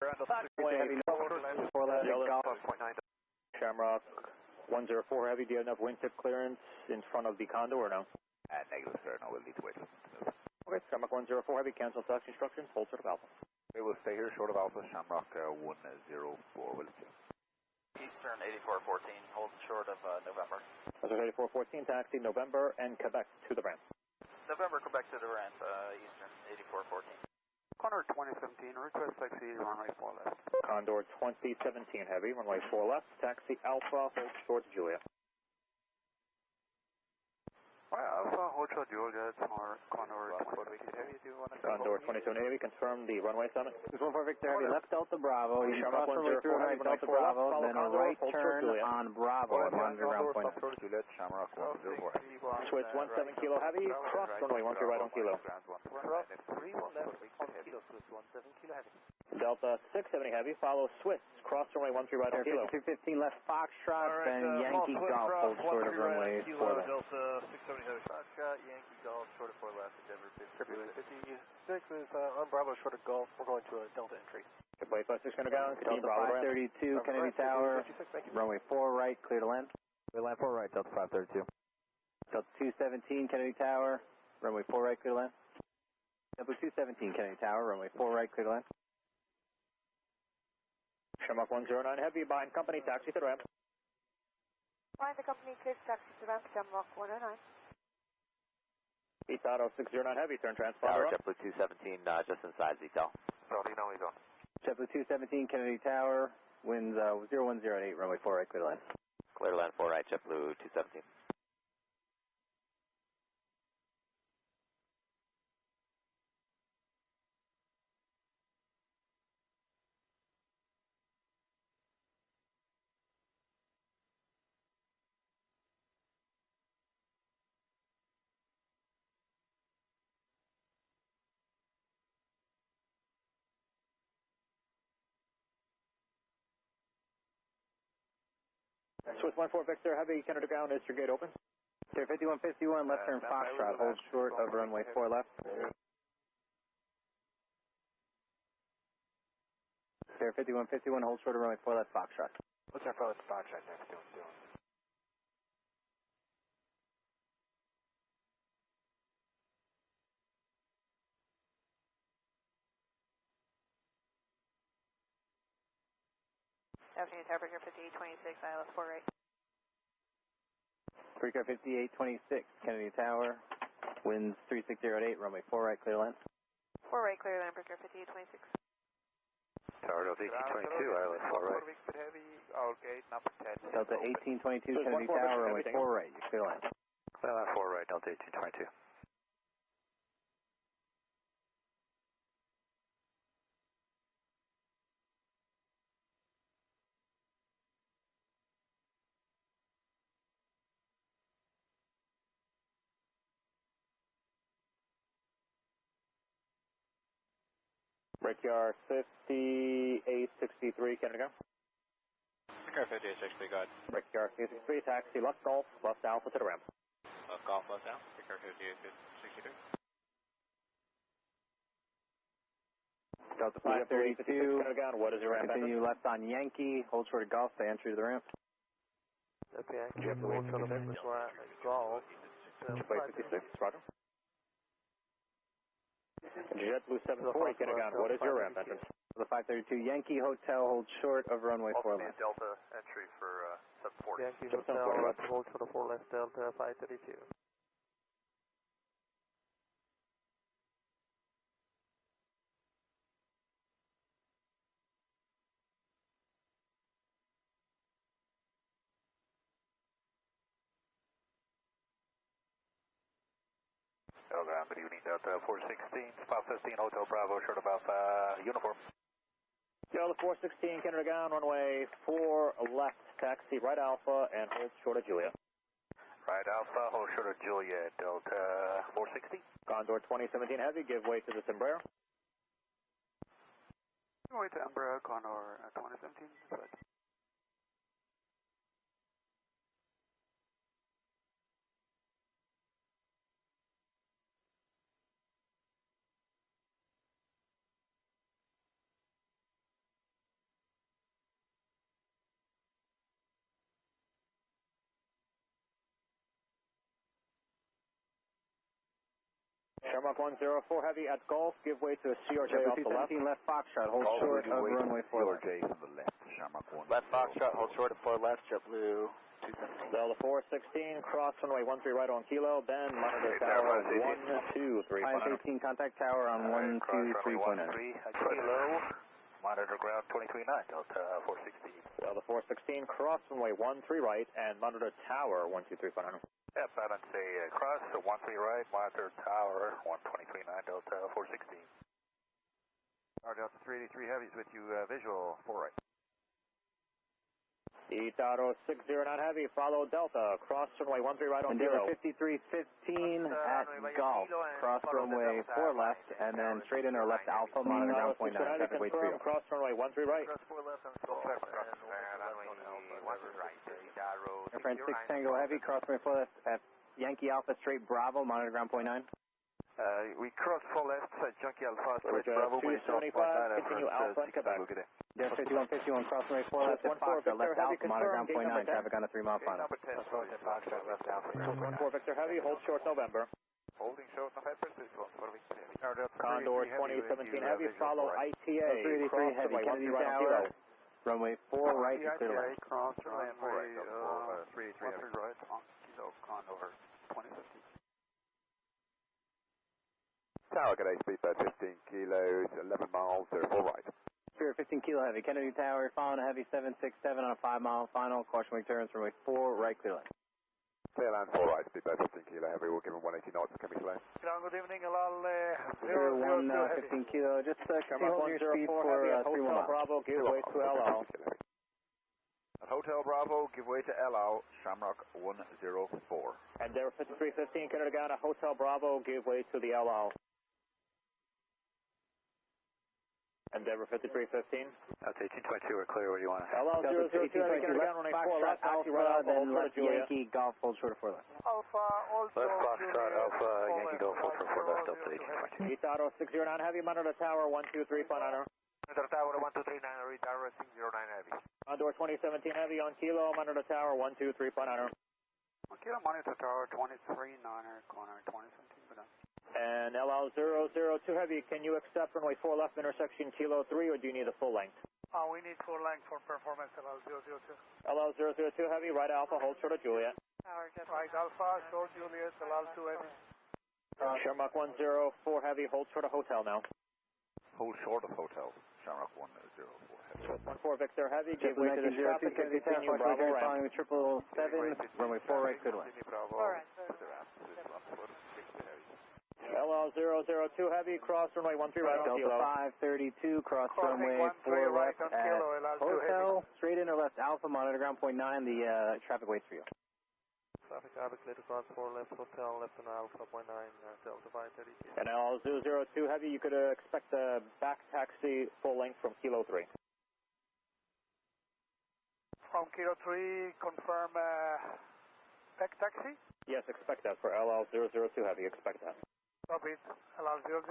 Heavy, Shamrock 104 Heavy, do you have enough wingtip clearance in front of the condo or no? Negative, sir. No, we'll need to wait. Okay, Shamrock 104 Heavy, cancel taxi instructions, hold short of Alpha. We will stay here short of Alpha, Shamrock 104, will you? Eastern 8414, hold short of November. 8414, taxi November and Quebec to the ramp. November, Quebec to the ramp, Eastern 8414. Condor 2017, request taxi runway 4 left. Condor 2017 Heavy, runway 4 left, taxi Alpha, hold short Julia. Alpha, hold short Julia, for Condor 2017 Heavy, do you want to... Condor 2017 Heavy, confirm the runway summit. This one for Victor Heavy, left Delta Bravo, you Shamrock cross runway 104 Heavy, Delta runway 4 left, Bravo, follow then a Condor, right hold short turn Julia. on Bravo at underground point. Juliet, Shamrock 104. Swiss 17 Kilo Heavy, cross runway 13 right on Kilo. Cross 3 left on Kilo, Swiss 17 Kilo Heavy. Delta 670 Heavy, follow Swiss, cross runway 13 right on Kilo. 215 left Foxtrot, then Yankee Golf, hold short of runway 4 left. Delta 670 Heavy. Foxtrot, Yankee Golf, short of 4 left, Denver 56 is on Bravo, short of Golf, we're going to a Delta entry. Play 56 going to go, continue Delta Bravo ramp. 532, Kennedy Tower, runway 4 right, clear to land. We land 4 right, Delta 532. Delta 217, Kennedy Tower, runway 4 right, clear to land. Delta 217, Kennedy Tower, runway 4 right, clear to land. Shamrock 109 Heavy, behind company, taxi to the ramp. Behind the company, clear taxi to ramp, Shamrock 109. Itaro 609 Heavy, turn Tower, transponder up. JetBlue 217, just inside Ztel. He's on. JetBlue 217, Kennedy Tower, winds 0108, runway 4 right, clear to land. Clear to land 4 right, JetBlue 217. Swiss 14 Victor Heavy, Canada ground, is your gate open? Clear 5151, left turn Foxtrot, hold short of runway 4 left. Clear 5151, hold short of runway 4 left, Foxtrot. What's our fellow Foxtrot next to him doing? Afternoon, Tower, Breaker 5826, ILS 4 right. Breaker 5826, Kennedy Tower, winds 3608, runway 4 right, clear land. 4 right, clear land, Breaker 5826. Tower, Delta 1822, ILS 4 right. Heavy, all gate, number 10. Delta 1822, Kennedy Tower, runway 4 right, you clear land. Clear land 4 right, Delta 1822. Brickyard 5863, Canada ground. Brickyard 5863, go ahead. Brickyard 5863, taxi left Golf, left Alpha to the ramp. Golf left down, Brickyard 5863. Delta 532, Canada ground, what is your ramp continue left on Yankee, hold short of Golf, stay entry to the ramp. Okay, hold short of Golf. Play 56, roger. JetBlue 740, Canada ground, what is your ramp entrance? The 532 Yankee Hotel, hold short of runway 4 left. Delta entry for 740. Yankee Hotel, hold short of 4 left, Delta 532. Good evening, Delta 416, spot 15, Hotel Bravo, short of Alpha, uniform. Delta 416, Canada ground, runway 4 left, taxi right Alpha, and hold short of Julia. Right Alpha, hold short of Julia, Delta 460. Condor 2017 Heavy, give way to the Sombrero. Wait to Embraer, Condor 2017, good. Shamrock 104 Heavy at Golf, give way to a CRJ off the left. 217 left Foxtrot, hold short of runway 4 left. CRJ from the left, Shamrock 1. Left Foxtrot, hold short of 4 left, JetBlue 217. Delta 416, cross runway 13 right on Kilo, then monitor tower 123. 518, contact tower on 123.9. Kilo, monitor ground 23.9, Delta 416. Delta 416, cross runway 13 right and monitor tower 123.9. Yep, I don't say cross, 13 right, monitor tower 123.9, Delta 416. Our Delta 383 Heavy's with you, visual 4 right. Itaro 609 Heavy, follow Delta, cross runway 13 right on Endeavor Kilo. 5315 at Golf, cross runway 4 left, and then straight in or left Alpha, monitor ground point 9, traffic weight 3. Cross runway 13 right. Cross 4 left on Golf, and Air France 6 Tango Heavy, cross runway 4 left at Yankee Alpha, straight Bravo, monitor ground point 9. we cross 4 left, Yankee Alpha, straight Roger, Bravo, wind 275, continue Alpha and Quebec. Air 5151, cross runway 4 left at Foxtrot, left Alpha, monitor ground point 9, traffic on a 3 mile final. Number 10, Foxtrot, left Alpha. 14 Victor Heavy, hold short November. Holding short November, this one, what are we saying? Our Delta Condor 2017 Heavy, follow ITA, 383 cross Heavy, runway 13 Kennedy right on Tower, Kilo. runway 4 right to clear left. Cross runway 383 1 right on Kilo, Condor 2015. Tower, good day, speedbird 15 kilos, 11 miles, 4 right. Spirit 15 Kilo Heavy, Kennedy Tower, following a Heavy 767 on a 5 mile final, caution wing turns, runway 4 right clear left. Clear land 4 right, speedbird 15 kilo heavy, we'll give him 180 knots, can we slow? Good evening, Alal, 15 Kilo, just continue holding your speed for 3 Hotel miles. Bravo, give way to LL. At Hotel Bravo, give way to LL, Shamrock 104. Endeavor 5315, Canada Ghana, Hotel Bravo, give way to the LL. Endeavor 5315. That's 1822, we're clear, where do you want to? LL 002, Canada Ghana, runway 4 left, taxi right Alpha, hold short of Julia. Yankee Golf, hold short of 4 left. Alpha, also Left Foxtrot, Alpha, Yankee Golf, hold for 4 left, Delta 1822. Itaro 609 Heavy, monitor tower 123.9. Monitor tower 123.9, retire 609 Heavy. Condor 2017 Heavy on Kilo, monitor tower 123.9. Kilo, monitor tower 23.9, corner 2017, good night. And LL 002 Heavy, can you accept runway 4 left intersection Kilo 3 or do you need a full length? We need full length for performance, LL 002. LL 002 Heavy, right Alpha, hold short of Juliet. Right Alpha, short Juliet, LL 2 Heavy. Shamrock 104 Heavy, hold short of Hotel now. Hold short of Hotel, Shamrock 104 heavy. 14 Victor Heavy, give way to the traffic and continue Bravo ramp. Following the 777, runway 4 right clear left. LL 002 Heavy, cross runway 13 right on Delta Kilo. 532, cross Crossing runway 4 right left on at Kilo, LL 2 Hotel, straight in or left Alpha, monitor ground point 9, the traffic waits for you. Traffic Abbott, clear to cross 4 left, Hotel, left on Alpha, point 9, Delta 532. And LL 002 Heavy, you could expect a back taxi full length from Kilo 3. From Kilo 3, confirm back taxi? Yes, expect that for LL 002 Heavy, expect that. Copy, LL 002.